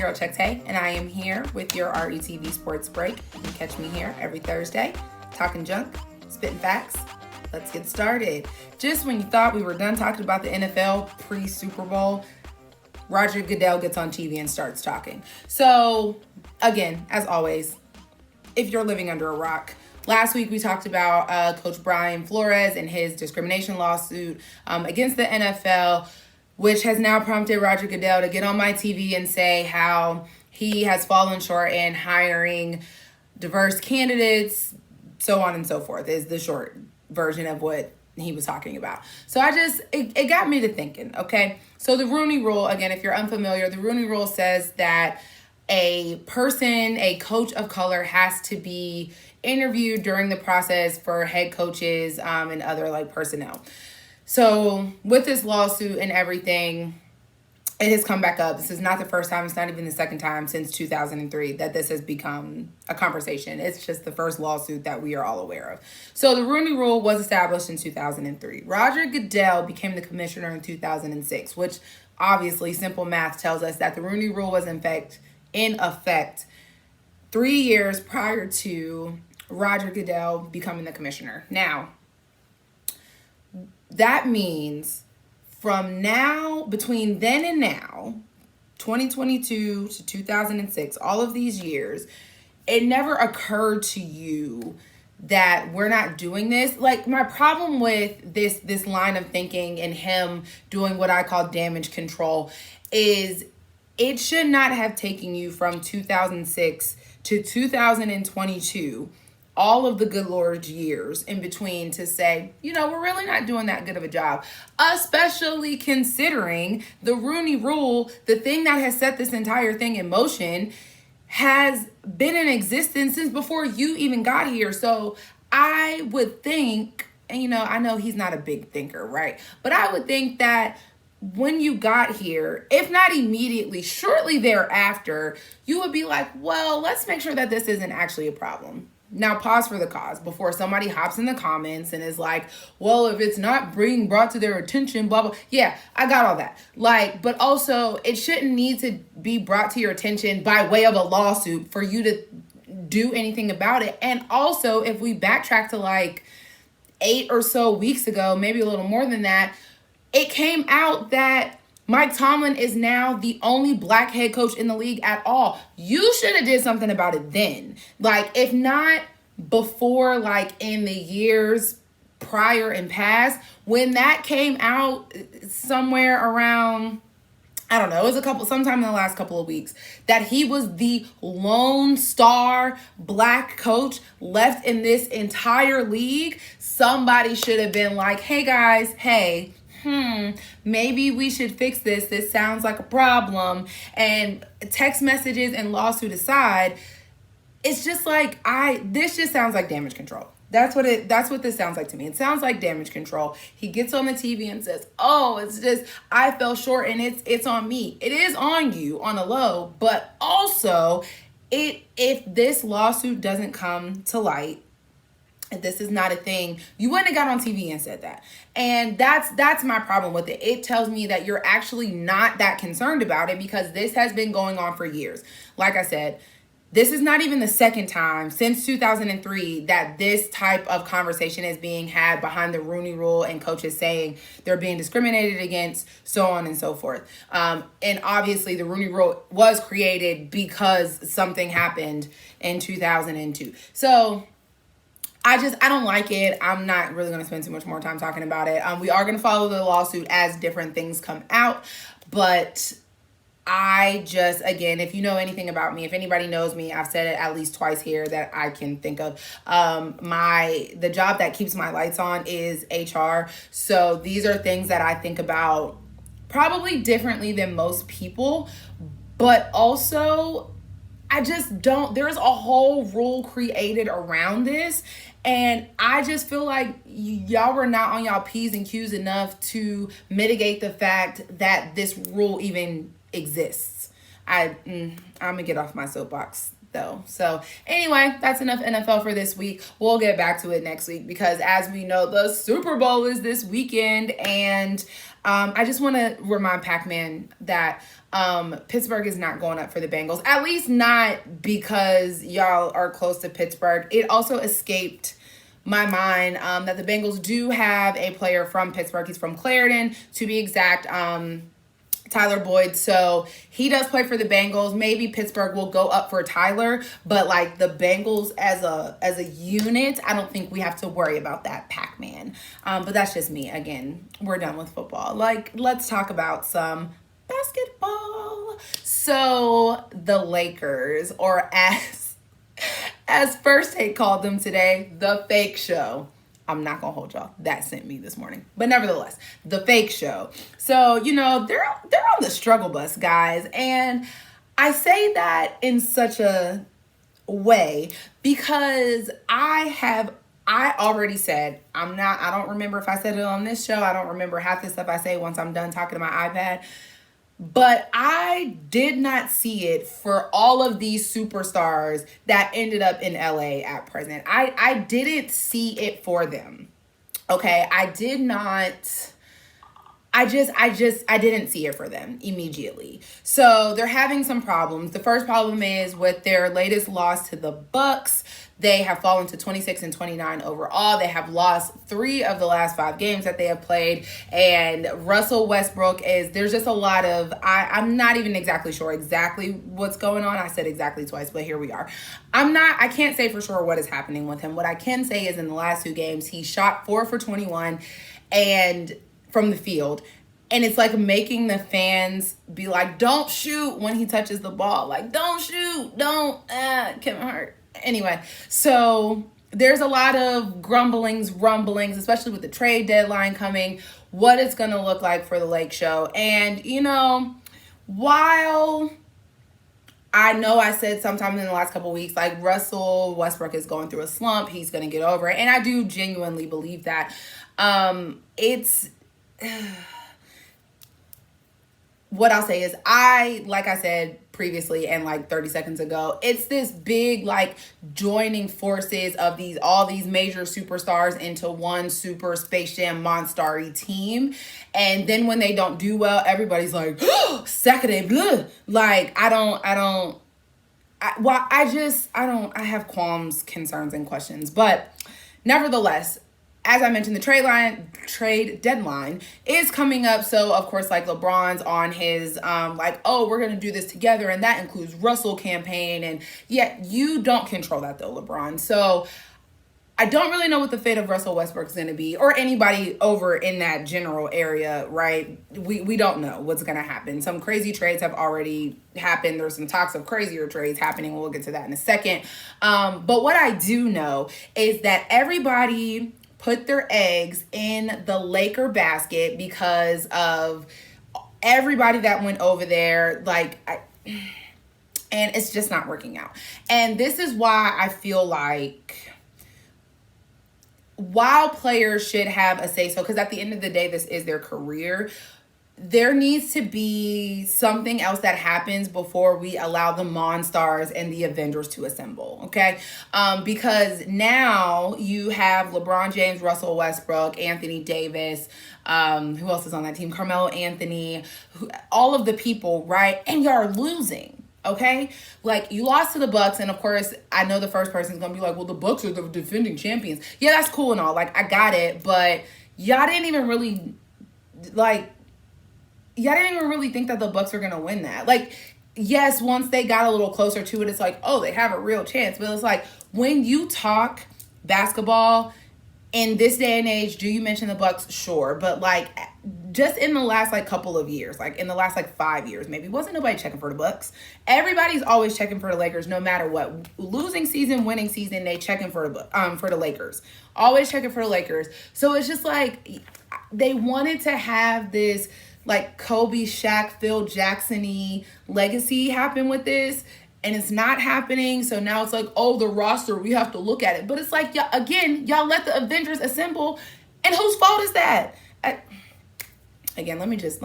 girl ChucTayyy, and I am here with your RETV Sports Break. You can catch me here every Thursday, talking junk, spitting facts. Let's get started. Just when you thought we were done talking about the NFL pre-Super Bowl, Roger Goodell gets on TV and starts talking. So, again, as always, if you're living under a rock, last week we talked about Coach Brian Flores and his discrimination lawsuit against the NFL, which has now prompted Roger Goodell to get on my TV and say how he has fallen short in hiring diverse candidates, so on and so forth, is the short version of what he was talking about. So it got me to thinking, okay? So the Rooney Rule, again, if you're unfamiliar, the Rooney Rule says that a coach of color has to be interviewed during the process for head coaches and other personnel. So with this lawsuit and everything, it has come back up. This is not the first time. It's not even the second time since 2003 that this has become a conversation. It's just the first lawsuit that we are all aware of. So the Rooney Rule was established in 2003. Roger Goodell became the commissioner in 2006, which obviously simple math tells us that the Rooney Rule was in effect 3 years prior to Roger Goodell becoming the commissioner. Now, that means from now, between then and now, 2022 to 2006, all of these years, it never occurred to you that we're not doing this. My problem with this line of thinking and him doing what I call damage control is it should not have taken you from 2006 to 2022, all of the good Lord's years in between, to say, we're really not doing that good of a job, especially considering the Rooney Rule, the thing that has set this entire thing in motion, has been in existence since before you even got here. So I would think, and I know he's not a big thinker, right? But I would think that when you got here, if not immediately, shortly thereafter, you would be like, well, let's make sure that this isn't actually a problem. Now, pause for the cause before somebody hops in the comments and is like, well, if it's not being brought to their attention, blah, blah. Yeah, I got all that. But also, it shouldn't need to be brought to your attention by way of a lawsuit for you to do anything about it. And also, if we backtrack to 8 or so weeks ago, maybe a little more than that, it came out that Mike Tomlin is now the only black head coach in the league at all. You should have did something about it then. If not before, in the years prior and past, when that came out somewhere around, I don't know, it was sometime in the last couple of weeks, that he was the lone star black coach left in this entire league. Somebody should have been like, hey guys, maybe we should fix this. This sounds like a problem. And text messages and lawsuit aside, it's just this just sounds like damage control. That's what this sounds like to me. It sounds like damage control. He gets on the TV and says, oh, it's just, I fell short and it's on me. It is on you on a low, but also if this lawsuit doesn't come to light, if this is not a thing, you wouldn't have got on TV and said that. And that's my problem with it. It tells me that you're actually not that concerned about it, because this has been going on for years. Like I said, this is not even the second time since 2003 that this type of conversation is being had behind the Rooney Rule and coaches saying they're being discriminated against, so on and so forth. And obviously the Rooney Rule was created because something happened in 2002. So I don't like it. I'm not really going to spend too much more time talking about it. We are going to follow the lawsuit as different things come out. But again, if you know anything about me, if anybody knows me, I've said it at least twice here that I can think of. The job that keeps my lights on is HR. So these are things that I think about probably differently than most people. But also, there's a whole rule created around this. And I just feel like y'all were not on y'all P's and Q's enough to mitigate the fact that this rule even exists. I'm gonna get off my soapbox though. So anyway, that's enough NFL for this week. We'll get back to it next week because as we know, the Super Bowl is this weekend and I just want to remind Pac-Man that Pittsburgh is not going up for the Bengals. At least not because y'all are close to Pittsburgh. It also escaped my mind that the Bengals do have a player from Pittsburgh. He's from Clarendon, to be exact. Tyler Boyd. So he does play for the Bengals. Maybe Pittsburgh will go up for Tyler, but like the Bengals as a unit, I don't think we have to worry about that, Pac-Man. But that's just me. Again, we're done with football. Like, let's talk about some basketball. So the Lakers, or as First Take called them today, the fake show. I'm not going to hold y'all. That sent me this morning. But nevertheless, the fake show. So, they're on the struggle bus, guys. And I say that in such a way because I already said, I don't remember if I said it on this show. I don't remember half the stuff I say once I'm done talking to my iPad. But I did not see it for all of these superstars that ended up in LA at present. I didn't see it for them. Okay, I did not. I didn't see it for them immediately. So they're having some problems. The first problem is with their latest loss to the Bucks. They have fallen to 26 and 29 overall. They have lost 3 of the last 5 games that they have played. And Russell Westbrook there's just a lot of, I'm not even exactly sure exactly what's going on. I said exactly twice, but here we are. I can't say for sure what is happening with him. What I can say is in the last 2 games, he shot 4 for 21 and from the field. And it's like making the fans be like, don't shoot when he touches the ball. Like, don't shoot. Don't, Kevin Hart. Anyway, so there's a lot of rumblings, especially with the trade deadline coming, what it's going to look like for the Lake Show. And, while I know I said sometime in the last couple of weeks, like Russell Westbrook is going through a slump, he's going to get over it. And I do genuinely believe that. What I'll say is like I said previously and like 30 seconds ago, it's this big like joining forces of all these major superstars into one super Space Jam monster-y team. And then when they don't do well, everybody's like, oh, Saturday, blah. Like, I have qualms, concerns, and questions. But nevertheless, as I mentioned, the trade deadline is coming up. So, of course, like LeBron's on his, we're going to do this together. And that includes Russell campaign. And yet you don't control that, though, LeBron. So I don't really know what the fate of Russell Westbrook is going to be, or anybody over in that general area, right? We don't know what's going to happen. Some crazy trades have already happened. There's some talks of crazier trades happening. We'll get to that in a second. But what I do know is that everybody put their eggs in the Laker basket because of everybody that went over there. And it's just not working out. And this is why I feel like while players should have a say-so, because at the end of the day, this is their career, there needs to be something else that happens before we allow the Monstars and the Avengers to assemble, okay? Because now you have LeBron James, Russell Westbrook, Anthony Davis, who else is on that team? Carmelo Anthony, all of the people, right? And you're losing, okay? Like, you lost to the Bucks, and of course, I know the first person's gonna be like, well, the Bucks are the defending champions. Yeah, that's cool and all. Like, I got it, but y'all didn't even really think that the Bucks were going to win that. Like, yes, once they got a little closer to it, it's like, oh, they have a real chance. But it's like, when you talk basketball in this day and age, do you mention the Bucks? Sure. But, like, just in the last, like, couple of years, like, in the last, like, 5 years, maybe, wasn't nobody checking for the Bucks. Everybody's always checking for the Lakers, no matter what. Losing season, winning season, they checking for the Lakers. Always checking for the Lakers. So it's just, like, they wanted to have this, like, Kobe, Shaq, Phil Jackson-y legacy happen with this, and it's not happening. So now it's like, oh, the roster, we have to look at it. But it's like, y'all let the Avengers assemble, and whose fault is that? Again, let me just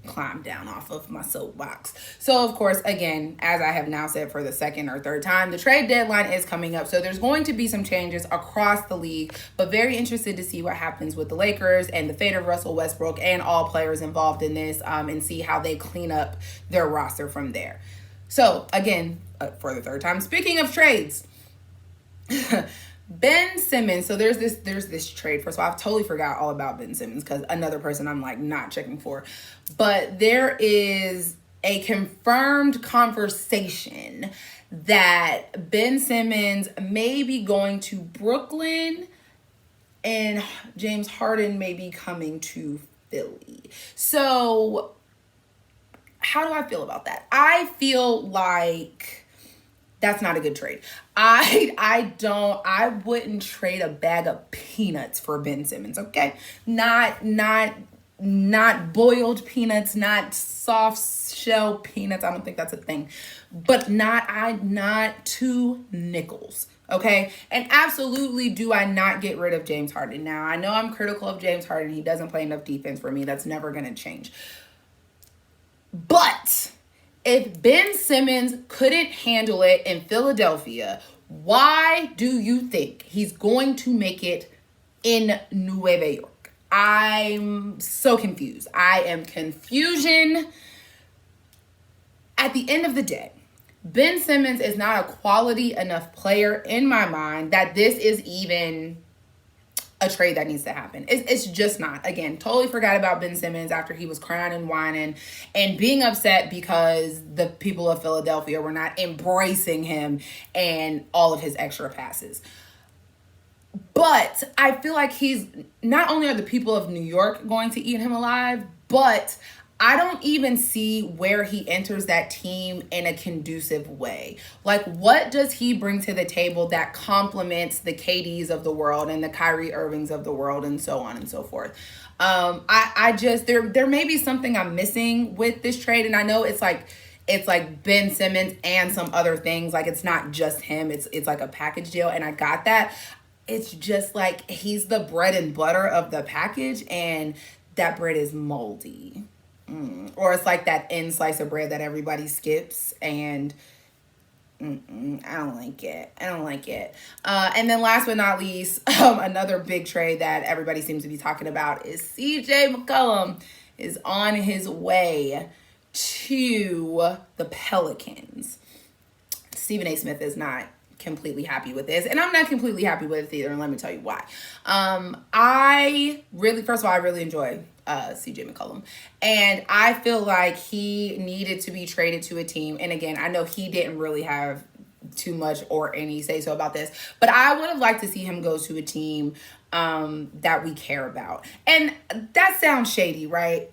climb down off of my soapbox. So, of course, again, as I have now said for the second or third time, the trade deadline is coming up. So there's going to be some changes across the league, but very interested to see what happens with the Lakers and the fate of Russell Westbrook and all players involved in this, and see how they clean up their roster from there. So, again, for the third time, speaking of trades, Ben Simmons. So there's this trade. First of all, I've totally forgot all about Ben Simmons because another person I'm like not checking for. But there is a confirmed conversation that Ben Simmons may be going to Brooklyn and James Harden may be coming to Philly. So how do I feel about that? I feel like that's not a good trade. I wouldn't trade a bag of peanuts for Ben Simmons, okay? Not boiled peanuts, not soft shell peanuts. I don't think that's a thing. But not 2 nickels, okay? And absolutely do I not get rid of James Harden. Now, I know I'm critical of James Harden. He doesn't play enough defense for me. That's never going to change. But if Ben Simmons couldn't handle it in Philadelphia, why do you think he's going to make it in Nueva York? I'm so confused. I am confusion. At the end of the day, Ben Simmons is not a quality enough player in my mind that this is even a trade that needs to happen. It's just not. Again, totally forgot about Ben Simmons after he was crying and whining and being upset because the people of Philadelphia were not embracing him and all of his extra passes. But I feel like he's, not only are the people of New York going to eat him alive, but I don't even see where he enters that team in a conducive way. Like, what does he bring to the table that complements the KDs of the world and the Kyrie Irvings of the world and so on and so forth? I just, there may be something I'm missing with this trade. And I know it's like Ben Simmons and some other things. Like, it's not just him. It's like a package deal. And I got that. It's just like he's the bread and butter of the package, and that bread is moldy. Or it's like that end slice of bread that everybody skips, and I don't like it. And then last but not least, another big trade that everybody seems to be talking about is CJ McCollum is on his way to the Pelicans. Stephen A. Smith is not completely happy with this, and I'm not completely happy with it either, and let me tell you why. First of all, I really enjoy CJ McCollum, and I feel like he needed to be traded to a team. And again, I know he didn't really have too much or any say so about this, but I would have liked to see him go to a team that we care about. And that sounds shady, right?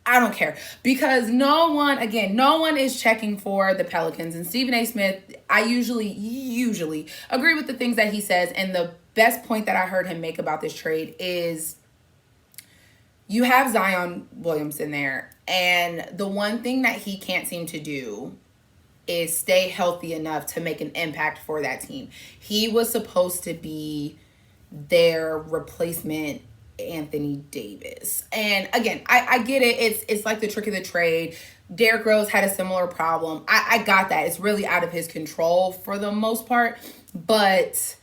I don't care, because no one is checking for the Pelicans. And Stephen A. Smith, I usually agree with the things that he says. And the best point that I heard him make about this trade is you have Zion Williamson there, and the one thing that he can't seem to do is stay healthy enough to make an impact for that team. He was supposed to be their replacement Anthony Davis. And again, I get it. It's like the trick of the trade. Derrick Rose had a similar problem. I got that. It's really out of his control for the most part, but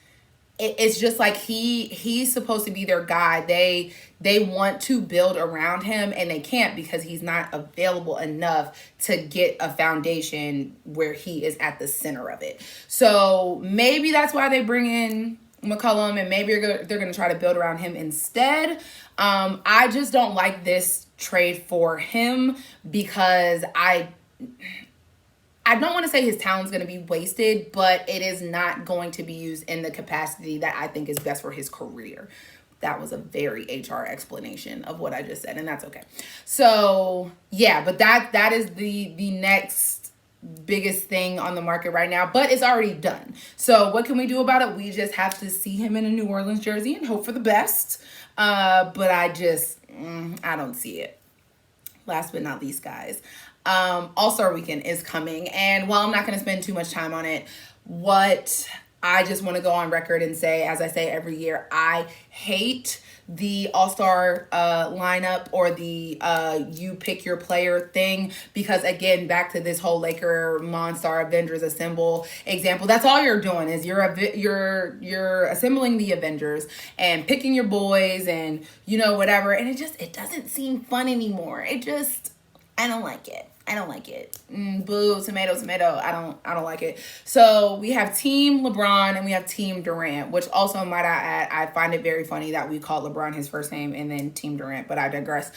it's just like he's supposed to be their guy. They want to build around him, and they can't because he's not available enough to get a foundation where he is at the center of it. So maybe that's why they bring in McCollum, and maybe they're going to try to build around him instead. I just don't like this trade for him because I don't want to say his talent's going to be wasted, but it is not going to be used in the capacity that I think is best for his career. That was a very HR explanation of what I just said, and that's okay. So, yeah, but that is the next biggest thing on the market right now, but it's already done. So what can we do about it? We just have to see him in a New Orleans jersey and hope for the best. But I don't see it. Last but not least, guys, AllStar Weekend is coming, and while I'm not going to spend too much time on it, what I just want to go on record and say, as I say every year, I hate the AllStar lineup or the you pick your player thing, because again, back to this whole Laker Monstar Avengers Assemble example, that's all you're doing is you're assembling the Avengers and picking your boys and whatever, and it doesn't seem fun anymore. I don't like it. Boo, tomato. I don't like it. So we have Team LeBron and we have Team Durant, which also, might I add, I find it very funny that we call LeBron his first name and then Team Durant, but I digress.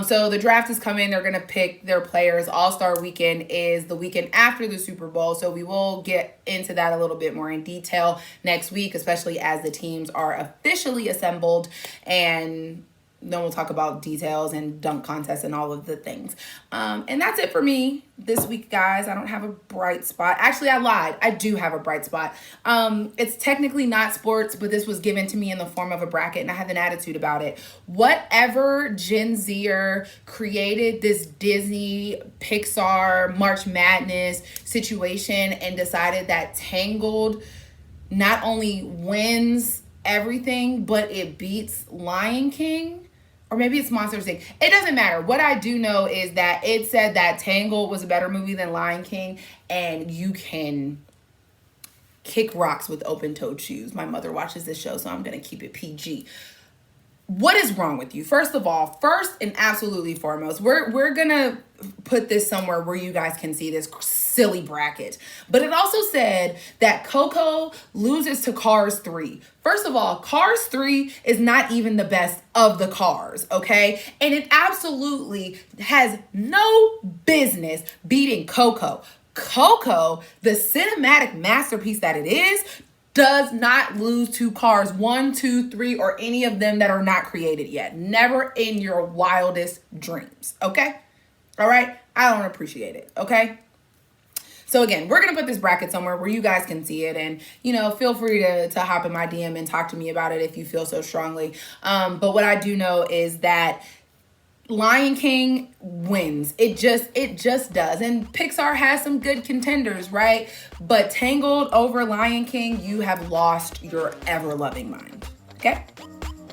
So the draft is coming. They're going to pick their players. AllStar Weekend is the weekend after the Super Bowl. So we will get into that a little bit more in detail next week, especially as the teams are officially assembled, and then we'll talk about details and dunk contests and all of the things. And that's it for me this week, guys. I don't have a bright spot. Actually, I lied. I do have a bright spot. It's technically not sports, but this was given to me in the form of a bracket, and I have an attitude about it. Whatever Gen Zer created this Disney, Pixar, March Madness situation and decided that Tangled not only wins everything, but it beats Lion King. Or maybe it's Monsters Inc. It doesn't matter. What I do know is that it said that Tangled was a better movie than Lion King, and you can kick rocks with open-toed shoes. My mother watches this show, so I'm going to keep it PG. What is wrong with you? First of all, first and absolutely foremost, we're going to put this somewhere where you guys can see this silly bracket. But it also said that Coco loses to Cars 3. First of all, Cars 3 is not even the best of the Cars, okay? And it absolutely has no business beating Coco. Coco, the cinematic masterpiece that it is, does not lose to Cars 1, 2, 3, or any of them that are not created yet. Never in your wildest dreams, okay? All right? I don't appreciate it, okay? So again, we're going to put this bracket somewhere where you guys can see it, and, feel free to hop in my DM and talk to me about it if you feel so strongly. But what I do know is that Lion King wins. It just does. And Pixar has some good contenders, right? But Tangled over Lion King, you have lost your ever-loving mind. Okay?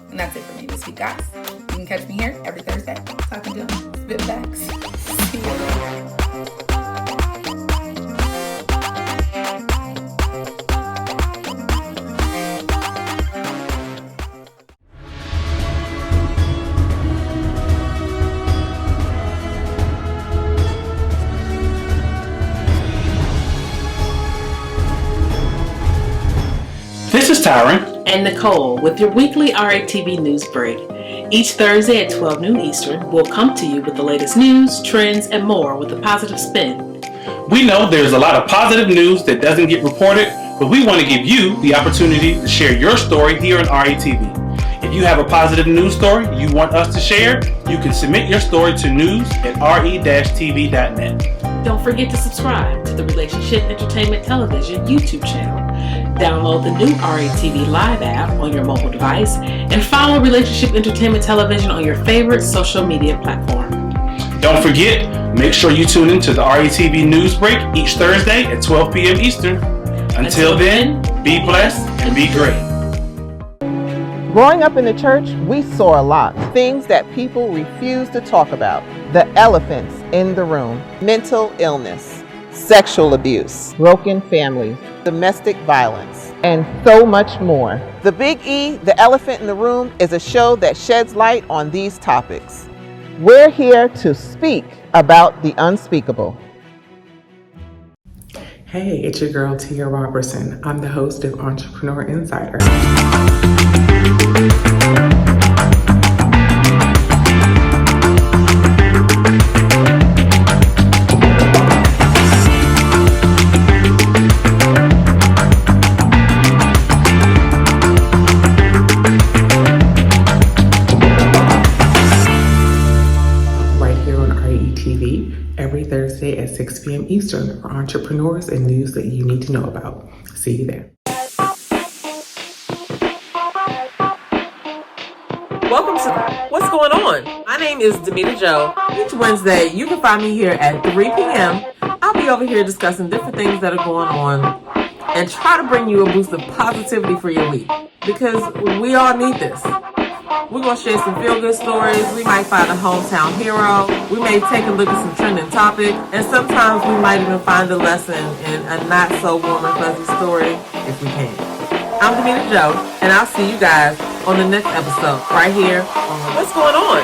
And that's it for me this week, guys. You can catch me here every Thursday. Talking to them. Spit facts. See you later. This is Tyron and Nicole with your weekly RETV News Break. Each Thursday at 12 noon Eastern, we'll come to you with the latest news, trends, and more with a positive spin. We know there's a lot of positive news that doesn't get reported, but we want to give you the opportunity to share your story here on RETV. If you have a positive news story you want us to share, you can submit your story to news@re-tv.net. Don't forget to subscribe to the Relationship Entertainment Television YouTube channel. Download the new RETV Live app on your mobile device and follow Relationship Entertainment Television on your favorite social media platform. Don't forget, make sure you tune into the RETV News Break each Thursday at 12 p.m. Eastern. Until then, be blessed and be great. Growing up in the church, we saw a lot. Things that people refuse to talk about. The elephants in the room. Mental illness, sexual abuse, broken families, domestic violence, and so much more. The Big E, The Elephant in the Room, is a show that sheds light on these topics. We're here to speak about the unspeakable. Hey, it's your girl Tia Robertson. I'm the host of Entrepreneur Insider. Every Thursday at 6 p.m. Eastern for entrepreneurs and news that you need to know about. See you there. Welcome to What's Going On? My name is Demita Joe. Each Wednesday, you can find me here at 3 p.m. I'll be over here discussing different things that are going on and try to bring you a boost of positivity for your week, because we all need this. We're going to share some feel-good stories. We might find a hometown hero. We may take a look at some trending topic. And sometimes we might even find a lesson in a not-so-warm and fuzzy story if we can. I'm Damita Joe, and I'll see you guys on the next episode right here on What's Going On?